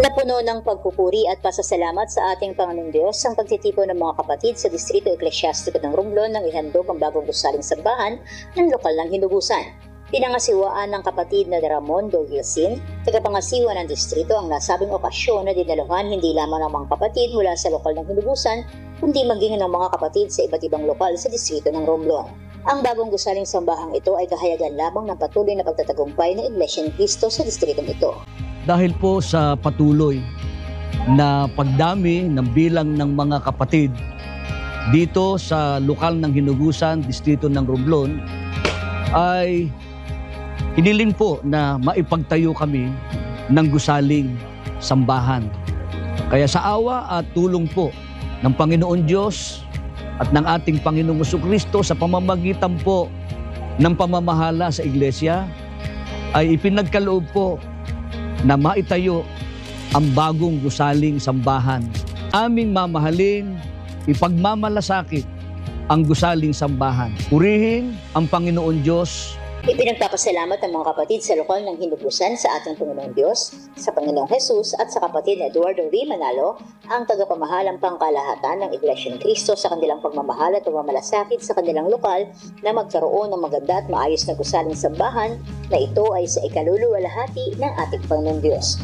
Napuno ng pagpupuri at pasasalamat sa ating Panginoong Diyos ang pagtitipon ng mga kapatid sa Distrito Eklesyastiko ng Romblon nang ihandog ang bagong gusaling sambahan ng lokal ng hinugusan. Pinangasiwaan ng kapatid na Ramon Dogilsin, tagapangasiwa ng distrito, ang nasabing okasyon na dinaluhan hindi lamang ng mga kapatid mula sa lokal ng hinugusan, kundi maging ng mga kapatid sa iba't ibang lokal sa distrito ng Romblon. Ang bagong gusaling sambahang ito ay kahayagan lamang ng patuloy na pagtatagumpay ng Iglesia ni Cristo sa distritong ito. Dahil po sa patuloy na pagdami ng bilang ng mga kapatid dito sa lokal ng hinugusan, distrito ng Romblon, ay hiniling po na maipagtayo kami ng gusaling sambahan. Kaya sa awa at tulong po ng Panginoon Diyos at ng ating Panginoong Jesucristo sa pamamagitan po ng pamamahala sa iglesia, ay ipinagkaloob po na maitayo ang bagong gusaling sambahan. Aming mamahalin, ipagmamalasakit ang gusaling sambahan. Purihin ang Panginoon Diyos. Ipinagpapasalamat ng mga kapatid sa lokal ng hinugusan sa ating Panginoong Diyos, sa Panginoong Jesus at sa kapatid na Eduardo V. Manalo, ang tagapamahalang pangkalahatan ng Iglesia ni Cristo sa kanilang pagmamahal at pagmamalasakit sa kanilang lokal na magkaroon ng maganda at maayos na gusaling sambahan na ito ay sa ikaluluwalhati ng ating Panginoong Diyos.